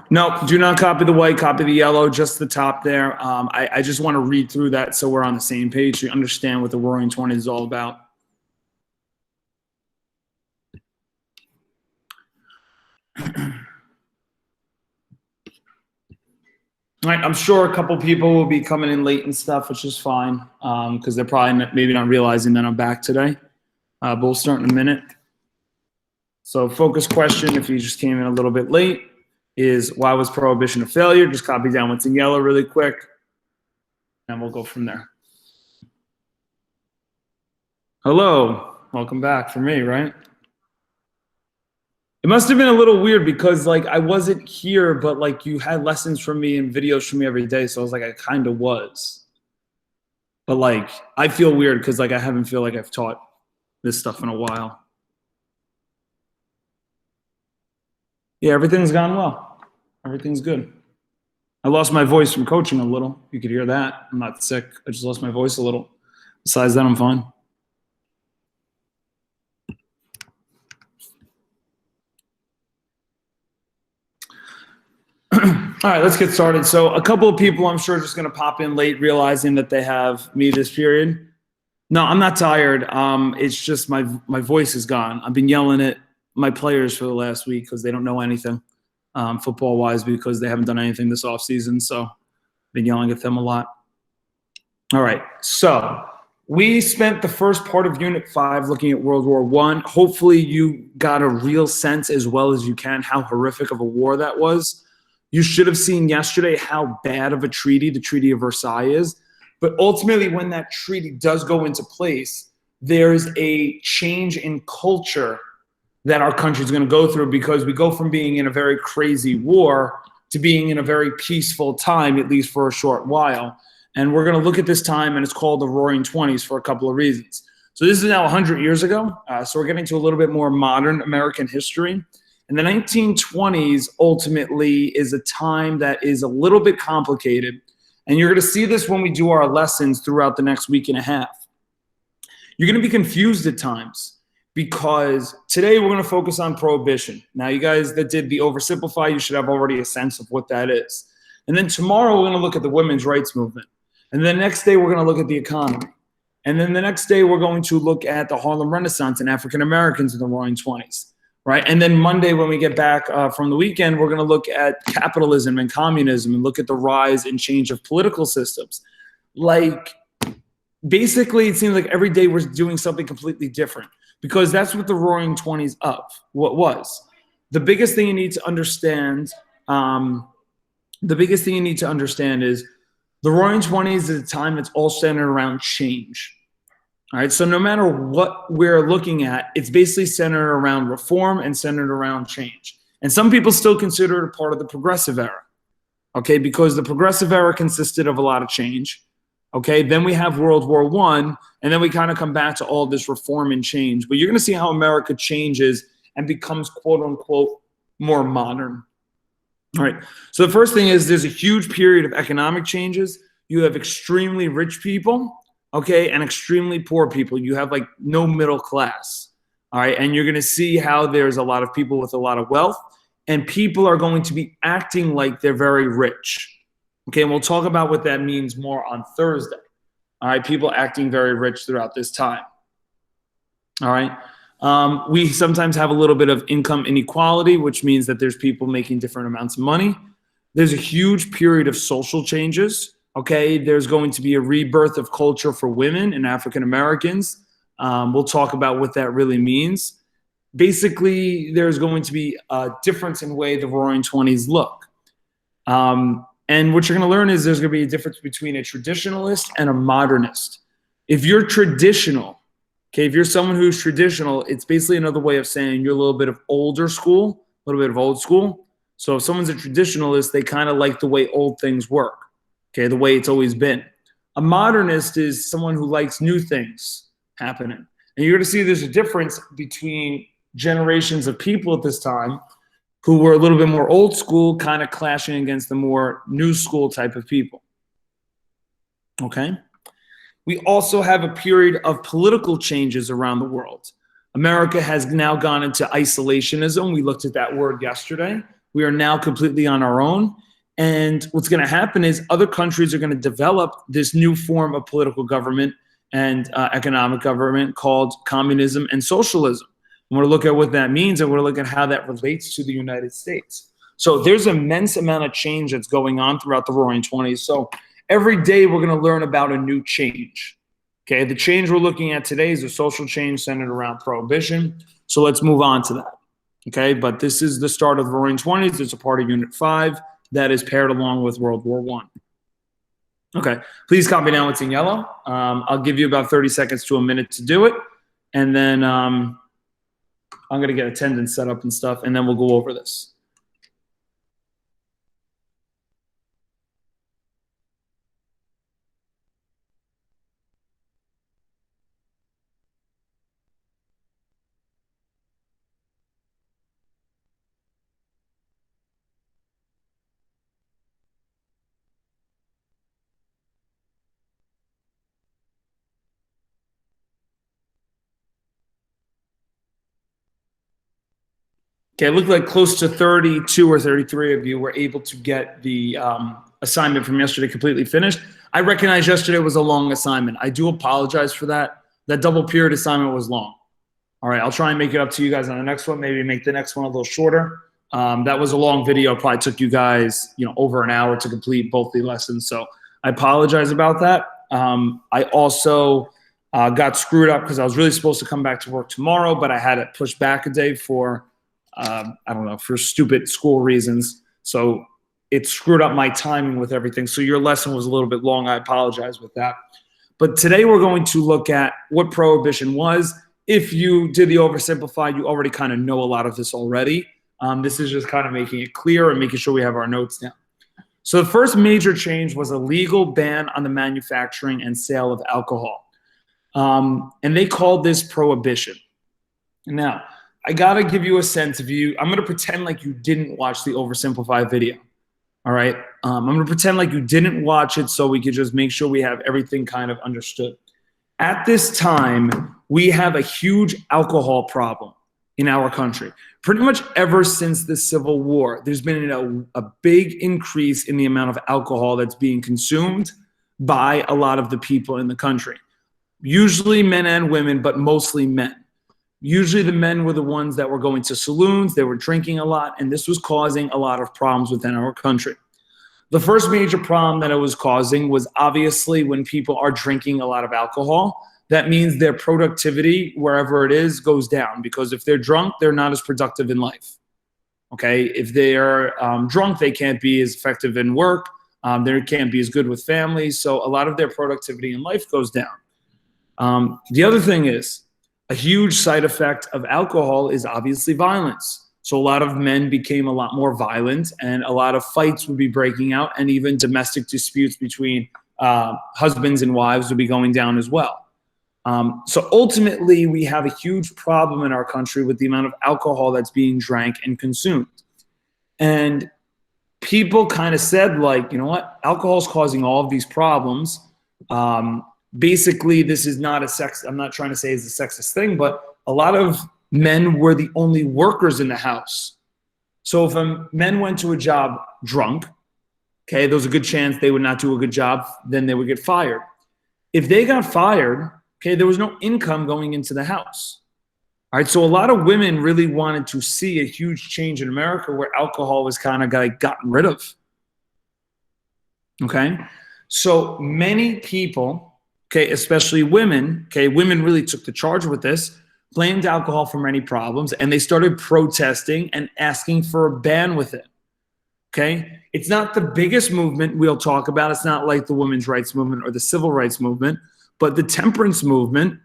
No, do not copy the white, copy the yellow, just the top there. I just want to read through that so we're on the same page, so you understand what the Roaring Twenties is all about. All right, I'm sure a couple people will be coming in late and stuff, which is fine, because they're probably maybe not realizing that I'm back today. But we'll start in a minute. So focus question, if you just came in a little bit late, is why was Prohibition a failure? Just copy down what's in yellow really quick, and we'll go from there. Hello, welcome back for me, right? It must have been a little weird because like I wasn't here, but like you had lessons from me and videos from me every day. So I was like, I kind of was. But like, I feel weird because like I haven't feel like I've taught this stuff in a while. Yeah, everything's gone well. Everything's good. I lost my voice from coaching a little. You could hear that. I'm not sick. I just lost my voice a little. Besides that, I'm fine. All right, let's get started. So a couple of people I'm sure are just going to pop in late realizing that they have me this period. No, I'm not tired. It's just my voice is gone. I've been yelling at my players for the last week because they don't know anything football-wise because they haven't done anything this offseason. So I've been yelling at them a lot. All right, so we spent the first part of Unit 5 looking at World War I. Hopefully you got a real sense as well as you can how horrific of a war that was. You should have seen yesterday how bad of a treaty the Treaty of Versailles is. But ultimately, when that treaty does go into place, there's a change in culture that our country is going to go through because we go from being in a very crazy war to being in a very peaceful time, at least for a short while. And we're going to look at this time, and it's called the Roaring Twenties for a couple of reasons. So this is now 100 years ago. So we're getting to a little bit more modern American history. And the 1920s ultimately is a time that is a little bit complicated. And you're going to see this when we do our lessons throughout the next week and a half. You're going to be confused at times because today we're going to focus on Prohibition. Now, you guys that did the oversimplify, you should have already a sense of what that is. And then tomorrow we're going to look at the women's rights movement. And the next day we're going to look at the economy. And then the next day we're going to look at the Harlem Renaissance and African Americans in the Roaring Twenties. Right. And then Monday, when we get back from the weekend, we're going to look at capitalism and communism and look at the rise and change of political systems. Like, basically, it seems like every day we're doing something completely different because that's what the Roaring Twenties what was. The biggest thing you need to understand, is the Roaring Twenties is a time that's all centered around change. All right, so no matter what we're looking at, it's basically centered around reform and centered around change. And some people still consider it a part of the progressive era, okay, because the progressive era consisted of a lot of change, okay? Then we have World War I, and then we kind of come back to all this reform and change. But you're going to see how America changes and becomes, quote unquote, more modern. All right, so the first thing is there's a huge period of economic changes. You have extremely rich people, okay, and extremely poor people. You have like no middle class, all right? And you're going to see how there's a lot of people with a lot of wealth, and people are going to be acting like they're very rich, okay? And we'll talk about what that means more on Thursday, all right? People acting very rich throughout this time, all right? We sometimes have a little bit of income inequality, which means that there's people making different amounts of money. There's a huge period of social changes. Okay, there's going to be a rebirth of culture for women and African Americans. We'll talk about what that really means. Basically, there's going to be a difference in the way the Roaring Twenties look. And what you're going to learn is there's going to be a difference between a traditionalist and a modernist. If you're traditional, okay, if you're someone who's traditional, it's basically another way of saying you're a little bit of older school, a little bit of old school. So if someone's a traditionalist, they kind of like the way old things work. Okay, the way it's always been. A modernist is someone who likes new things happening. And you're going to see there's a difference between generations of people at this time who were a little bit more old school, kind of clashing against the more new school type of people. Okay? We also have a period of political changes around the world. America has now gone into isolationism. We looked at that word yesterday. We are now completely on our own. And what's going to happen is other countries are going to develop this new form of political government and economic government called communism and socialism. And we're going to look at what that means, and we're going to look at how that relates to the United States. So there's an immense amount of change that's going on throughout the Roaring '20s. So every day we're going to learn about a new change. Okay, the change we're looking at today is a social change centered around prohibition. So let's move on to that. Okay, but this is the start of the Roaring '20s. It's a part of Unit 5 that is paired along with World War I. Okay, please copy down what's in yellow. I'll give you about 30 seconds to a minute to do it. And then I'm going to get attendance set up and stuff, and then we'll go over this. Okay, it looked like close to 32 or 33 of you were able to get the assignment from yesterday completely finished. I recognize yesterday was a long assignment. I do apologize for that. That double period assignment was long. All right, I'll try and make it up to you guys on the next one. Maybe make the next one a little shorter. That was a long video. Probably took you guys, over an hour to complete both the lessons. So I apologize about that. I also got screwed up because I was really supposed to come back to work tomorrow, but I had it pushed back a day for for stupid school reasons. So it screwed up my timing with everything. So your lesson was a little bit long. I apologize with that. But today we're going to look at what prohibition was. If you did the oversimplified, you already kind of know a lot of this already. This is just kind of making it clear and making sure we have our notes down. So the first major change was a legal ban on the manufacturing and sale of alcohol. And they called this prohibition. Now, I got to give you a sense of you. I'm going to pretend like you didn't watch the oversimplified video. All right. I'm going to pretend like you didn't watch it so we could just make sure we have everything kind of understood. At this time, we have a huge alcohol problem in our country. Pretty much ever since the Civil War, there's been a big increase in the amount of alcohol that's being consumed by a lot of the people in the country. Usually men and women, but mostly men. Usually the men were the ones that were going to saloons, they were drinking a lot, and this was causing a lot of problems within our country. The first major problem that it was causing was obviously when people are drinking a lot of alcohol, that means their productivity, wherever it is, goes down, because if they're drunk, they're not as productive in life. Okay, if they're drunk, they can't be as effective in work, they can't be as good with family, so a lot of their productivity in life goes down. The other thing is, a huge side effect of alcohol is obviously violence. So a lot of men became a lot more violent, and a lot of fights would be breaking out, and even domestic disputes between husbands and wives would be going down as well. So ultimately, we have a huge problem in our country with the amount of alcohol that's being drank and consumed. And people kind of said, like, you know what? Alcohol is causing all of these problems. Basically, this is not I'm not trying to say it's a sexist thing, but a lot of men were the only workers in the house. So if men went to a job drunk, okay, there was a good chance they would not do a good job, then they would get fired. If they got fired, okay, there was no income going into the house. All right, so a lot of women really wanted to see a huge change in America where alcohol was kind of like gotten rid of. Okay, so many people, okay, especially women, okay, women really took the charge with this, blamed alcohol for many problems, and they started protesting and asking for a ban with it, okay? It's not the biggest movement we'll talk about. It's not like the women's rights movement or the civil rights movement, but the temperance movement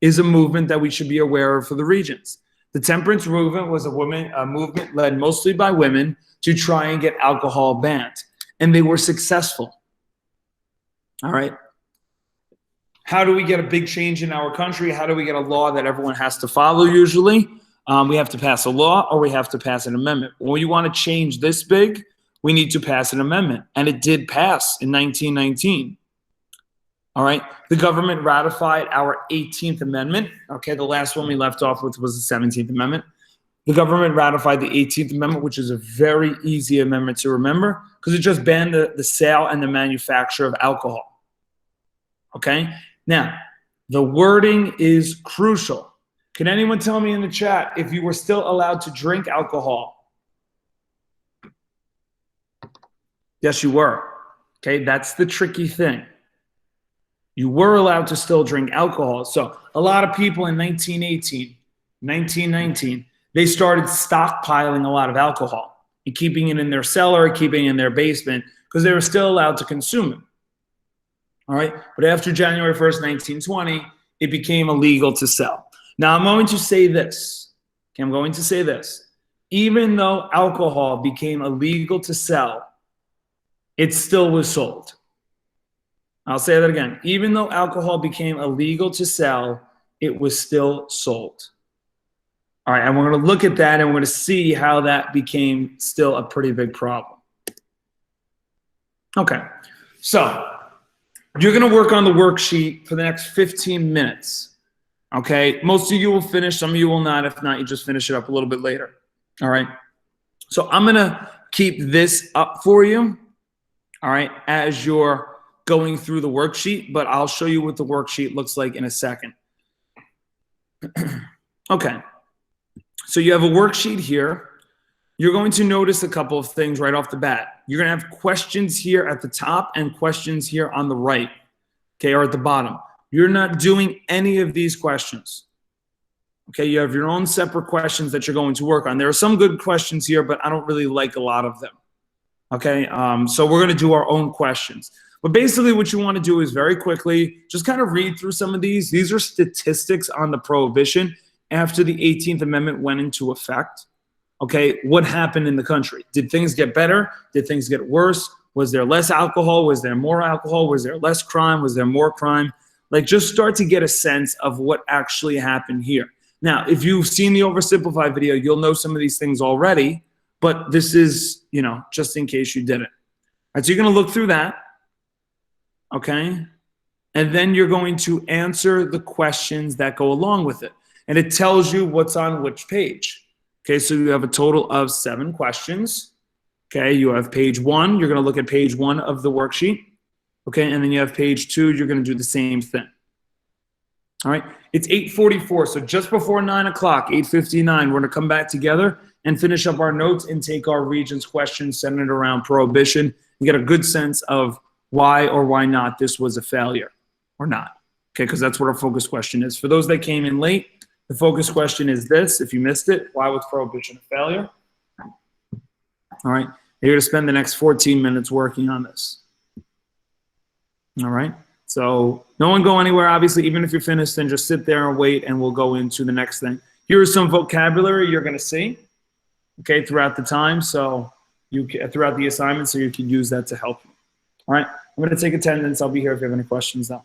is a movement that we should be aware of for the regions. The temperance movement was a movement led mostly by women to try and get alcohol banned, and they were successful, all right? How do we get a big change in our country? How do we get a law that everyone has to follow usually? We have to pass a law or we have to pass an amendment. When you want to change this big, we need to pass an amendment. And it did pass in 1919. All right. The government ratified our 18th Amendment. Okay. The last one we left off with was the 17th Amendment. The government ratified the 18th Amendment, which is a very easy amendment to remember because it just banned the sale and the manufacture of alcohol. Okay. Now, the wording is crucial. Can anyone tell me in the chat if you were still allowed to drink alcohol? Yes, you were. Okay. That's the tricky thing. You were allowed to still drink alcohol. So a lot of people in 1918, 1919, they started stockpiling a lot of alcohol and keeping it in their cellar, keeping it in their basement, because they were still allowed to consume it. All right. But after January 1st, 1920, it became illegal to sell. Now, I'm going to say this. Okay, I'm going to say this. Even though alcohol became illegal to sell, it still was sold. I'll say that again. Even though alcohol became illegal to sell, it was still sold. All right, and we're going to look at that and we're going to see how that became still a pretty big problem. Okay, so you're going to work on the worksheet for the next 15 minutes. Okay, most of you will finish, some of you will not. If not, you just finish it up a little bit later. All right, so I'm going to keep this up for you, all right, as you're going through the worksheet, but I'll show you what the worksheet looks like in a second. Okay, so you have a worksheet here. You're going to notice a couple of things right off the bat. You're going to have questions here at the top and questions here on the right, okay, or at the bottom. You're not doing any of these questions. Okay, you have your own separate questions that you're going to work on. There are some good questions here, but I don't really like a lot of them. Okay, so we're going to do our own questions. But basically what you want to do is very quickly just kind of read through some of these. These are statistics on the Prohibition after the 18th Amendment went into effect. Okay, what happened in the country? Did things get better? Did things get worse? Was there less alcohol? Was there more alcohol? Was there less crime? Was there more crime? Like, just start to get a sense of what actually happened here. Now, if you've seen the oversimplified video, you'll know some of these things already, but this is, you know, just in case you didn't. All right, so you're going to look through that, okay? And then you're going to answer the questions that go along with it. And it tells you what's on which page. Okay, so you have a total of 7 questions. Okay, you have page 1. You're going to look at page 1 of the worksheet. Okay, and then you have page 2. You're going to do the same thing. All right, it's 8:44, so just before 9 o'clock, 8:59, we're going to come back together and finish up our notes and take our Regents questions centered around Prohibition and get a good sense of why or why not this was a failure or not. Okay, because that's what our focus question is. For those that came in late, the focus question is this. If you missed it, why was Prohibition a failure? All right, you're going to spend the next 14 minutes working on this. All right, so no one go anywhere. Obviously, even if you're finished, then just sit there and wait, and we'll go into the next thing. Here is some vocabulary you're going to see, okay, throughout the time, so throughout the assignment, so you can use that to help you. All right, I'm going to take attendance. I'll be here if you have any questions now.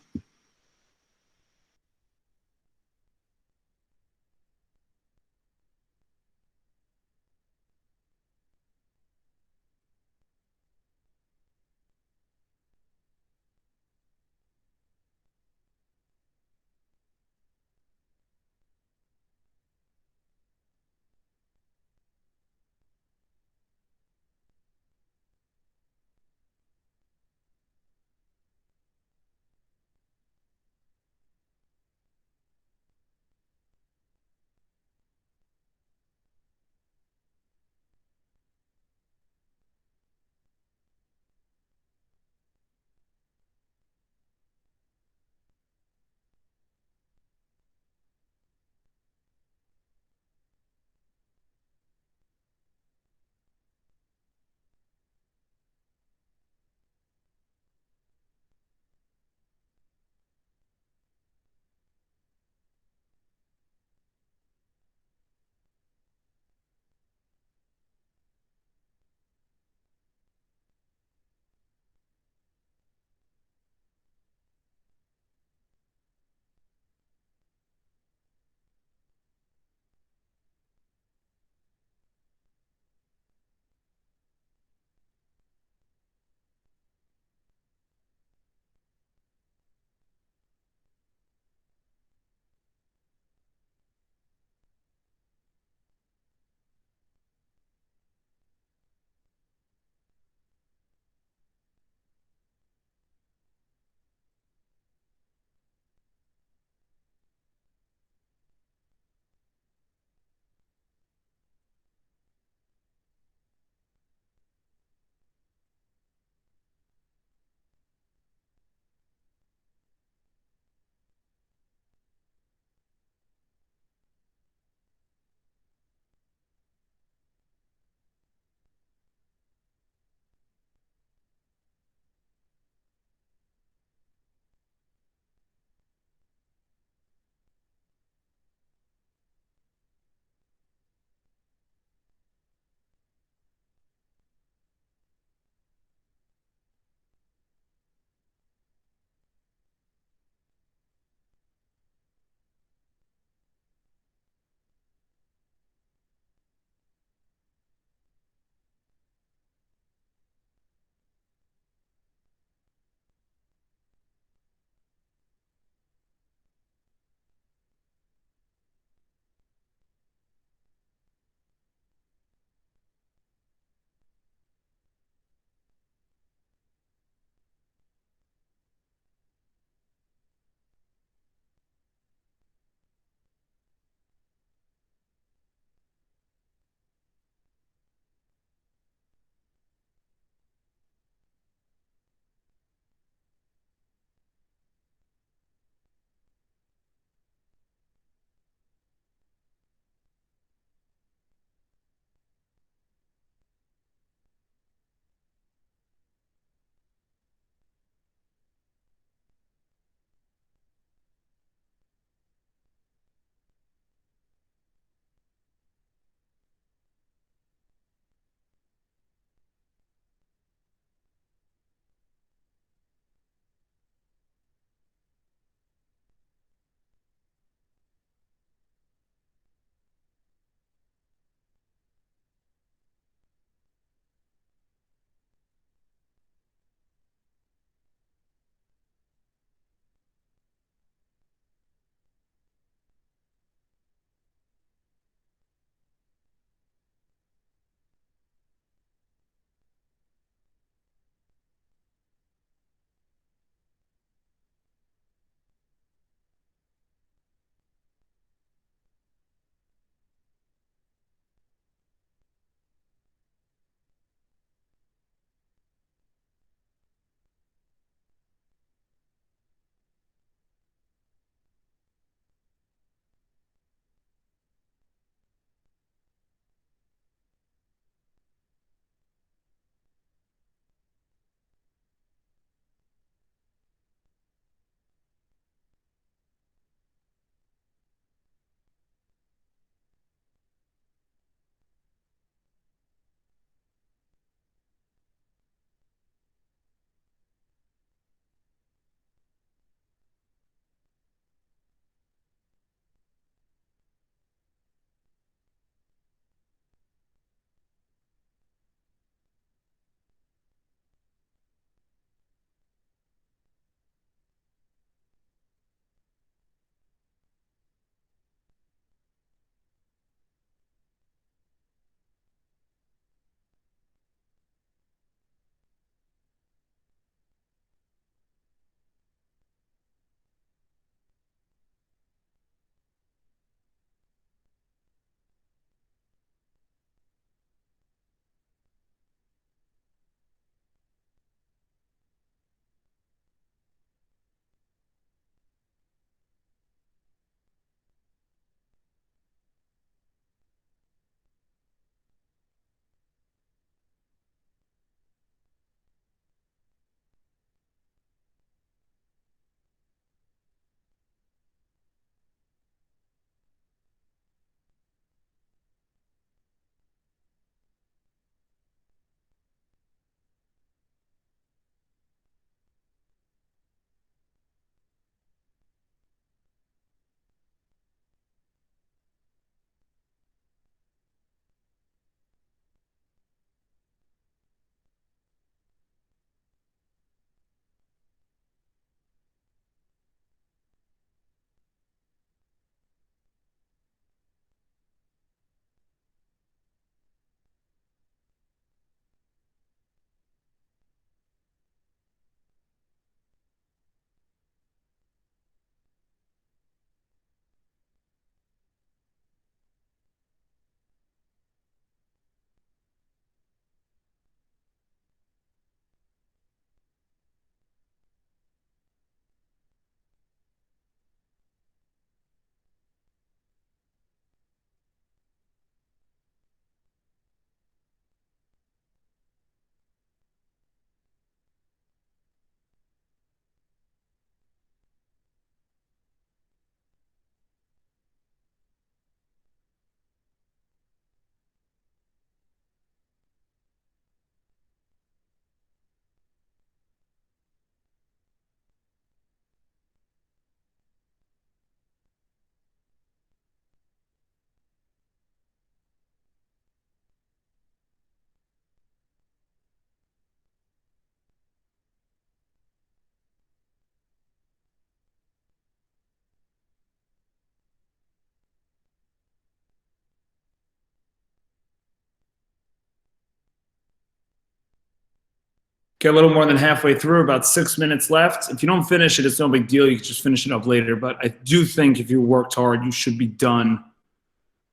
Okay, a little more than halfway through, about 6 minutes left. If you don't finish it, it's no big deal. You can just finish it up later. But I do think if you worked hard, you should be done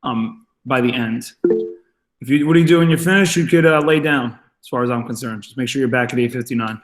by the end. What do you do when you finish? You could lay down, as far as I'm concerned. Just make sure you're back at 8:59.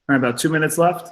All right, about 2 minutes left.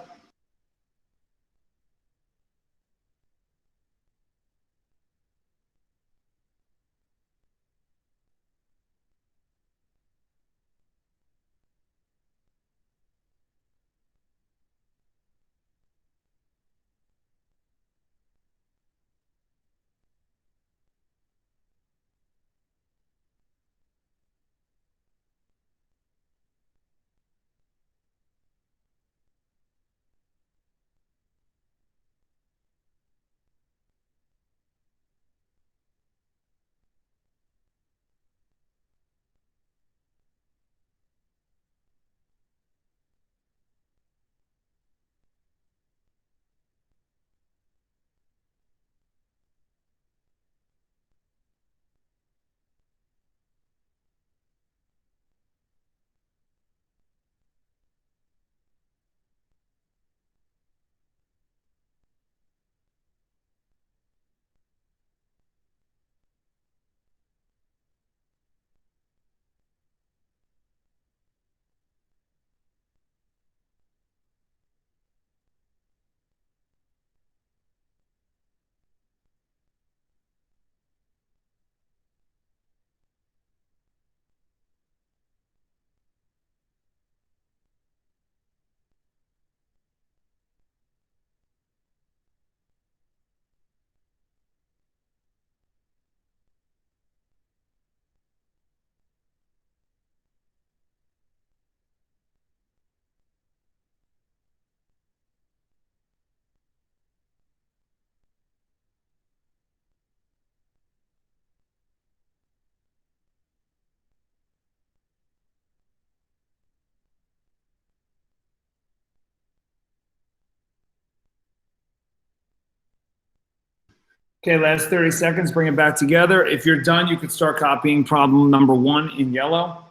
Okay, last 30 seconds, bring it back together. If you're done, you could start copying problem number 1 in yellow,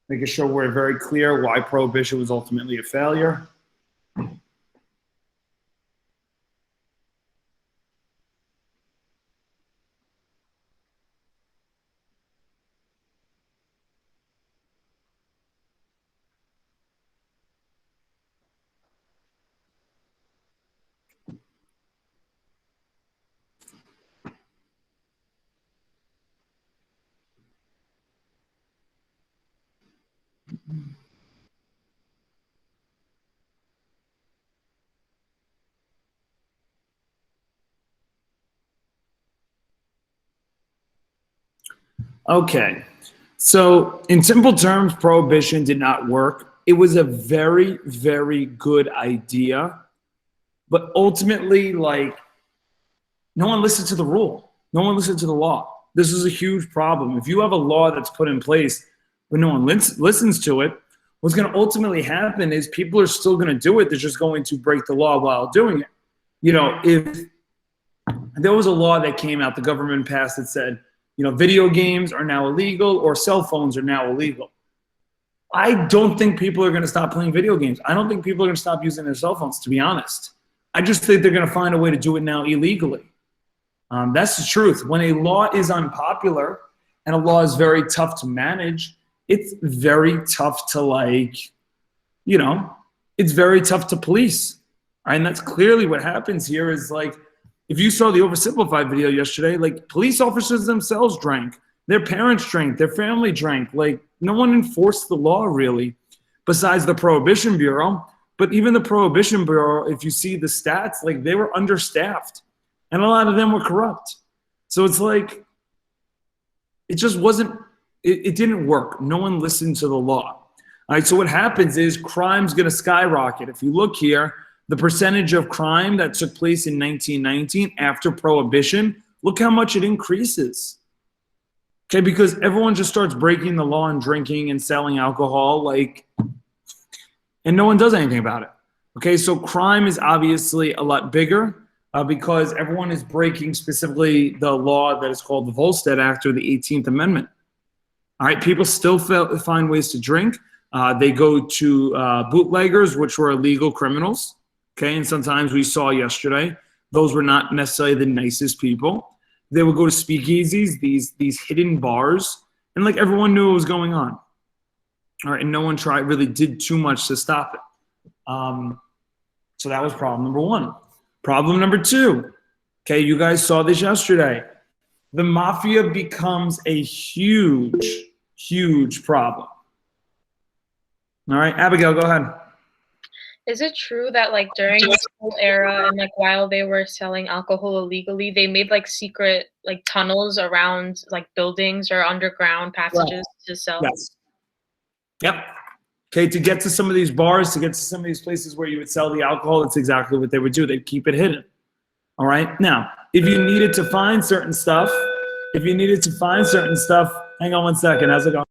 making sure we're very clear why prohibition was ultimately a failure. Okay, so in simple terms, prohibition did not work. It was a very, very good idea, but ultimately, like, no one listened to the rule. No one listened to the law. This is a huge problem. If you have a law that's put in place, but no one listens to it, what's going to ultimately happen is people are still going to do it. They're just going to break the law while doing it. You know, if there was a law that came out, the government passed that said, you know, video games are now illegal or cell phones are now illegal. I don't think people are going to stop playing video games. I don't think people are going to stop using their cell phones, to be honest. I just think they're going to find a way to do it now illegally. That's the truth. When a law is unpopular and a law is very tough to manage, it's very tough to, like, you know, it's very tough to police. And that's clearly what happens here is, like, if you saw the oversimplified video yesterday, like, police officers themselves drank, their parents drank, their family drank. Like, no one enforced the law really, besides the Prohibition Bureau. But even the Prohibition Bureau, if you see the stats, like, they were understaffed. And a lot of them were corrupt. So it's like, it just wasn't, it didn't work. No one listened to the law. All right, so what happens is crime's going to skyrocket. If you look here, the percentage of crime that took place in 1919 after Prohibition, look how much it increases. Okay, because everyone just starts breaking the law and drinking and selling alcohol, like, and no one does anything about it. Okay, so crime is obviously a lot bigger. Because everyone is breaking specifically the law that is called the Volstead Act or the 18th Amendment. All right, people still find ways to drink. They go to bootleggers, which were illegal criminals. Okay, and sometimes we saw yesterday, those were not necessarily the nicest people. They would go to speakeasies, these hidden bars, and, like, everyone knew what was going on. All right, and no one really did too much to stop it. So that was problem number 1. Problem number 2, okay, you guys saw this yesterday. The mafia becomes a huge, huge problem. All right, Abigail, go ahead. Is it true that, like, during this whole era and, like, while they were selling alcohol illegally, they made, like, secret, like, tunnels around, like, buildings or underground passages to sell? Yes. Yep. Okay, to get to some of these bars, to get to some of these places where you would sell the alcohol, that's exactly what they would do. They'd keep it hidden. All right? Now, if you needed to find certain stuff, hang on one second. How's it going?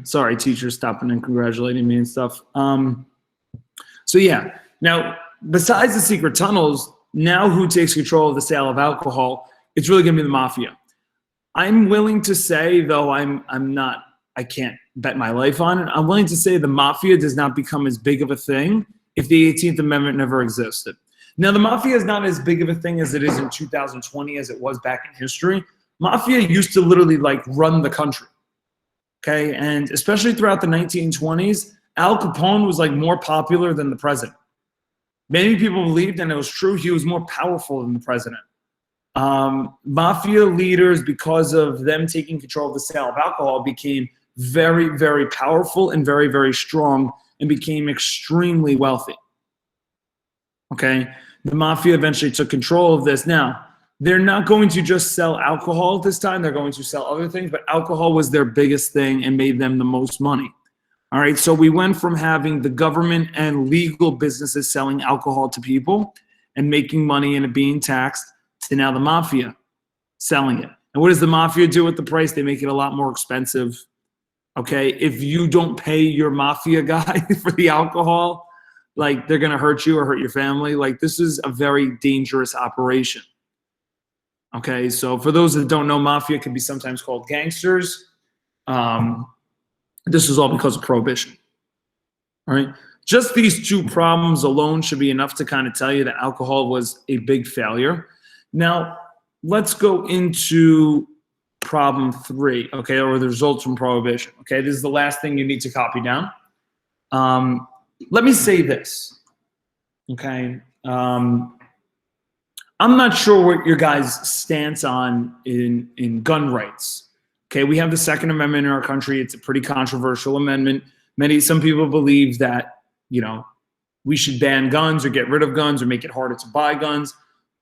Sorry, teachers stopping and congratulating me and stuff. So yeah, now besides the secret tunnels, now who takes control of the sale of alcohol? It's really going to be the mafia. I'm willing to say, though I can't bet my life on it. I'm willing to say the mafia does not become as big of a thing if the 18th Amendment never existed. Now, the mafia is not as big of a thing as it is in 2020 as it was back in history. Mafia used to literally, like, run the country. Okay, and especially throughout the 1920s, Al Capone was, like, more popular than the president. Many people believed, and it was true, he was more powerful than the president. Mafia leaders, because of them taking control of the sale of alcohol, became very, very powerful and very, very strong and became extremely wealthy. Okay, the mafia eventually took control of this. Now, they're not going to just sell alcohol this time. They're going to sell other things, but alcohol was their biggest thing and made them the most money. All right, so we went from having the government and legal businesses selling alcohol to people and making money and it being taxed to now the mafia selling it. And what does the mafia do with the price? They make it a lot more expensive. Okay, if you don't pay your mafia guy for the alcohol, like they're gonna hurt you or hurt your family. Like this is a very dangerous operation. Okay, so for those that don't know, mafia can be sometimes called gangsters. This is all because of prohibition. All right, just these two problems alone should be enough to kind of tell you that alcohol was a big failure. Now, let's go into problem 3, okay, or the results from prohibition. Okay, this is the last thing you need to copy down. Let me say this, okay. I'm not sure what your guys' stance on in gun rights. Okay, we have the Second Amendment in our country. It's a pretty controversial amendment. Some people believe that, you know, we should ban guns or get rid of guns or make it harder to buy guns.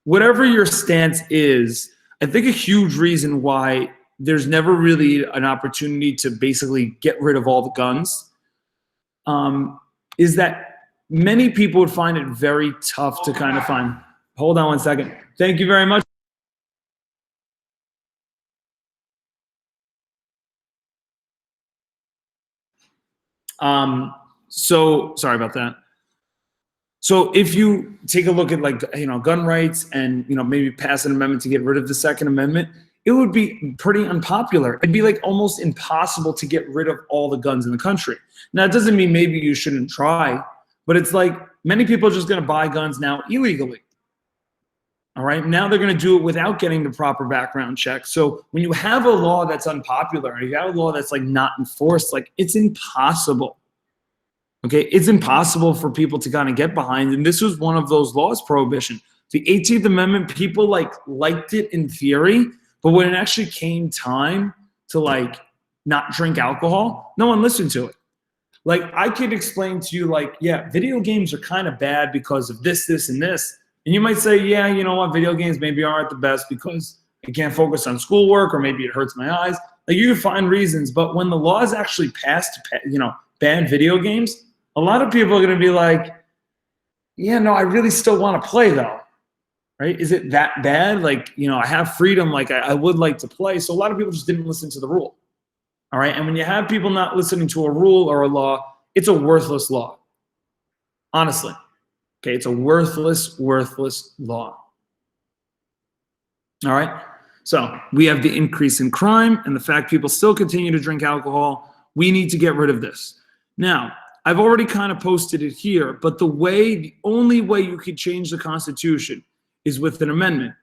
Whatever your stance is, I think a huge reason why there's never really an opportunity to basically get rid of all the guns is that many people would find it very tough to kind of find. Hold on one second. Thank you very much. So sorry about that. So if you take a look at, like, you know, gun rights and, you know, maybe pass an amendment to get rid of the Second Amendment, it would be pretty unpopular. It'd be like almost impossible to get rid of all the guns in the country. Now, it doesn't mean maybe you shouldn't try, but it's like many people are just going to buy guns now illegally. All right, now they're going to do it without getting the proper background check. So when you have a law that's unpopular, and you have a law that's like not enforced, like it's impossible. Okay, it's impossible for people to kind of get behind. And this was one of those laws, prohibition. The 18th Amendment, people liked it in theory, but when it actually came time to like not drink alcohol, no one listened to it. Like I could explain to you, like, yeah, video games are kind of bad because of this, this, and this. And you might say, yeah, you know what, video games maybe aren't the best because I can't focus on schoolwork, or maybe it hurts my eyes. Like you can find reasons, but when the law is actually passed to, you know, ban video games, a lot of people are going to be like, yeah, no, I really still want to play though, right? Is it that bad? Like, you know, I have freedom, like I would like to play. So a lot of people just didn't listen to the rule, all right? And when you have people not listening to a rule or a law, it's a worthless law, honestly. Okay, it's a worthless law. All right, so we have the increase in crime and the fact people still continue to drink alcohol. We need to get rid of this. Now, I've already kind of posted it here, but the only way you could change the Constitution is with an amendment.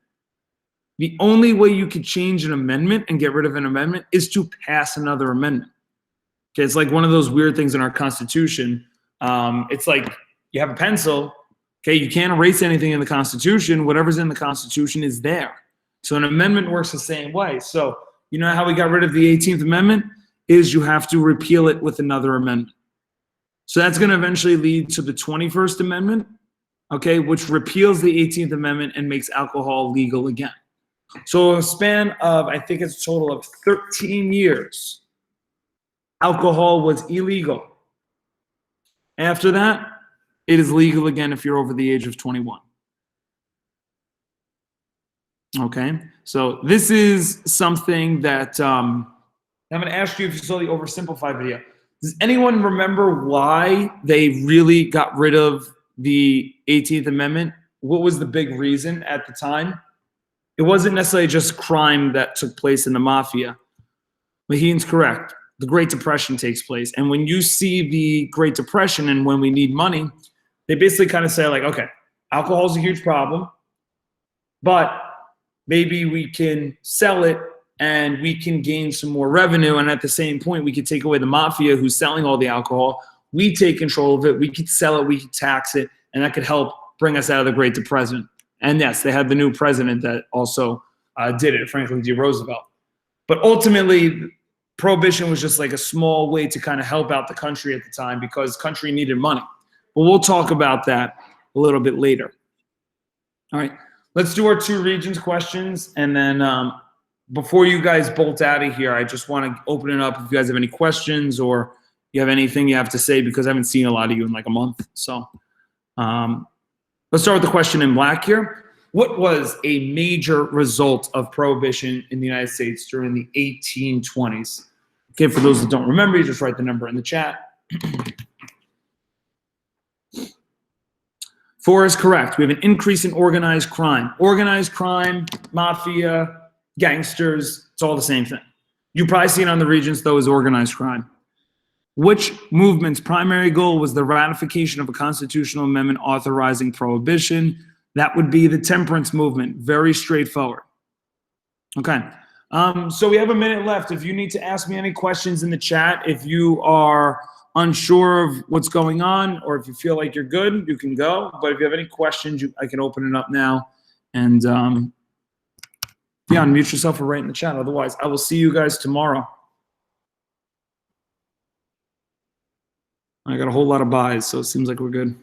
The only way you could change an amendment and get rid of an amendment is to pass another amendment. Okay, it's like one of those weird things in our Constitution. It's like you have a pencil. Okay, you can't erase anything in the Constitution. Whatever's in the Constitution is there. So an amendment works the same way. So you know how we got rid of the 18th Amendment? Is you have to repeal it with another amendment. So that's going to eventually lead to the 21st Amendment, okay, which repeals the 18th Amendment and makes alcohol legal again. So in a span of, I think it's a total of 13 years, alcohol was illegal. After that, it is legal again if you're over the age of 21. Okay, so this is something that I'm going to ask you if you saw the oversimplified video. Does anyone remember why they really got rid of the 18th Amendment? What was the big reason at the time? It wasn't necessarily just crime that took place in the mafia. Maheen's correct. The Great Depression takes place. And when you see the Great Depression and when we need money, they basically kind of say like, okay, alcohol is a huge problem, but maybe we can sell it and we can gain some more revenue. And at the same point, we could take away the mafia who's selling all the alcohol. We take control of it. We could sell it. We could tax it. And that could help bring us out of the Great Depression. And yes, they had the new president that also did it, Franklin D. Roosevelt. But ultimately, prohibition was just like a small way to kind of help out the country at the time because the country needed money. But we'll talk about that a little bit later. All right, let's do our 2 regions questions. And then before you guys bolt out of here, I just want to open it up if you guys have any questions or you have anything you have to say, because I haven't seen a lot of you in like a month. So let's start with the question in black here. What was a major result of prohibition in the United States during the 1820s? Okay, for those that don't remember, you just write the number in the chat. 4 is correct. We have an increase in organized crime. Organized crime, mafia, gangsters, it's all the same thing. You probably see it on the regions, though, as organized crime. Which movement's primary goal was the ratification of a constitutional amendment authorizing prohibition? That would be the temperance movement. Very straightforward. Okay. So we have a minute left. If you need to ask me any questions in the chat, if you are unsure of what's going on, or if you feel like you're good, you can go. But if you have any questions, I can open it up now. And yeah, unmute yourself or write in the chat. Otherwise, I will see you guys tomorrow. I got a whole lot of buys, so it seems like we're good.